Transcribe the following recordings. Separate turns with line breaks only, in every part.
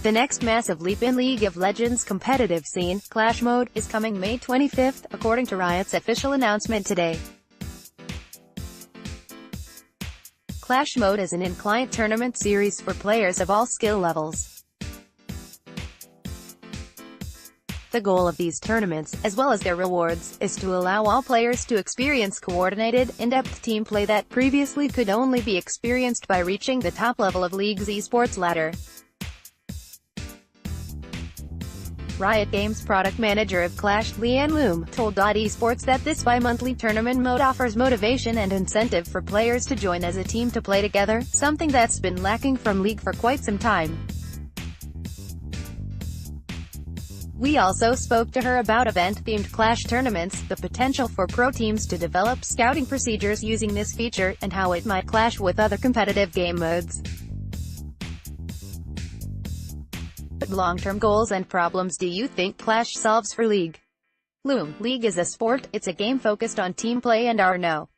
The next massive leap in League of Legends' competitive scene, Clash Mode, is coming May 25th, according to Riot's official announcement today. Clash Mode is an in-client tournament series for players of all skill levels. The goal of these tournaments, as well as their rewards, is to allow all players to experience coordinated, in-depth team play that previously could only be experienced by reaching the top level of League's esports ladder. Riot Games product manager of Clash, Leanne Loombe, told esports that this bi-monthly tournament mode offers motivation and incentive for players to join as a team to play together, something that's been lacking from League for quite some time. We also spoke to her about event-themed Clash tournaments, the potential for pro teams to develop scouting procedures using this feature, and how it might clash with other competitive game modes. What long-term goals and problems do you think Clash solves for League? Loombe, League is a sport, it's a game focused on team play and no.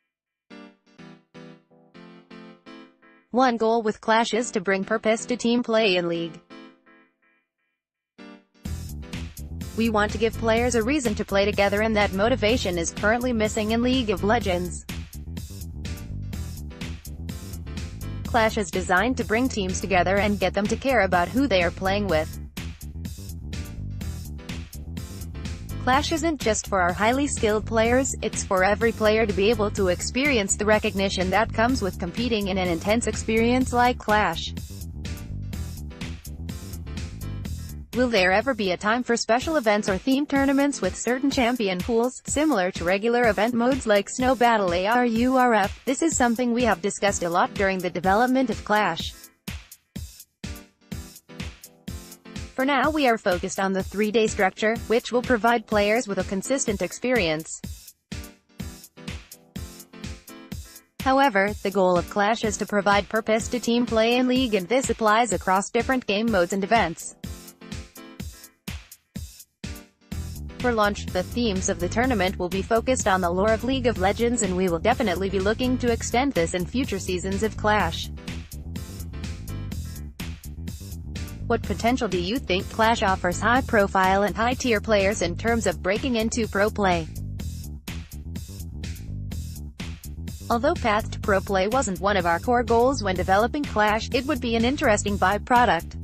One goal with Clash is to bring purpose to team play in League. We want to give players a reason to play together, and that motivation is currently missing in League of Legends. Clash is designed to bring teams together and get them to care about who they are playing with. Clash isn't just for our highly skilled players, it's for every player to be able to experience the recognition that comes with competing in an intense experience like Clash. Will there ever be a time for special events or themed tournaments with certain champion pools, similar to regular event modes like Snow Battle ARURF? This is something we have discussed a lot during the development of Clash. For now we are focused on the 3-day structure, which will provide players with a consistent experience. However, the goal of Clash is to provide purpose to team play in League, and this applies across different game modes and events. For launch, the themes of the tournament will be focused on the lore of League of Legends, and we will definitely be looking to extend this in future seasons of Clash. What potential do you think Clash offers high-profile and high-tier players in terms of breaking into pro play? Although path to pro play wasn't one of our core goals when developing Clash, it would be an interesting byproduct.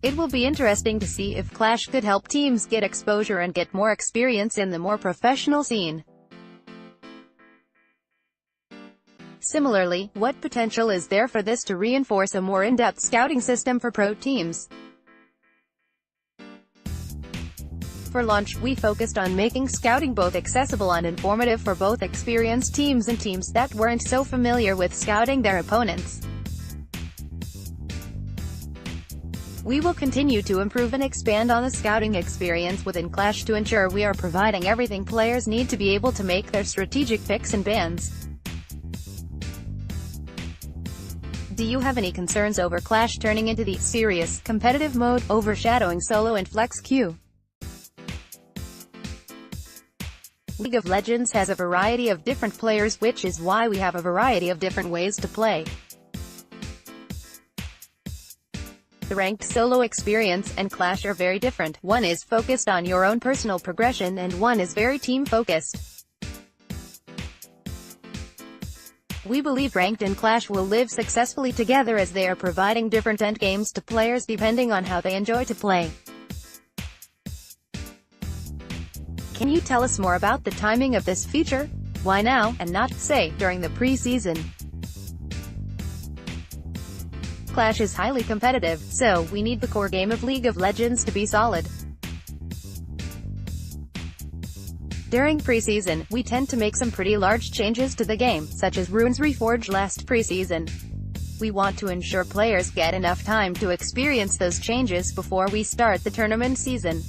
It will be interesting to see if Clash could help teams get exposure and get more experience in the more professional scene. Similarly, what potential is there for this to reinforce a more in-depth scouting system for pro teams? For launch, we focused on making scouting both accessible and informative for both experienced teams and teams that weren't so familiar with scouting their opponents. We will continue to improve and expand on the scouting experience within Clash to ensure we are providing everything players need to be able to make their strategic picks and bans. Do you have any concerns over Clash turning into the serious, competitive mode, overshadowing solo and flex queue? League of Legends has a variety of different players, which is why we have a variety of different ways to play. The ranked solo experience and Clash are very different. One is focused on your own personal progression and one is very team-focused. We believe ranked and Clash will live successfully together as they are providing different endgames to players depending on how they enjoy to play. Can you tell us more about the timing of this feature? Why now, and not, say, during the pre-season? Clash is highly competitive, so we need the core game of League of Legends to be solid. During preseason, we tend to make some pretty large changes to the game, such as Runes Reforged last preseason. We want to ensure players get enough time to experience those changes before we start the tournament season.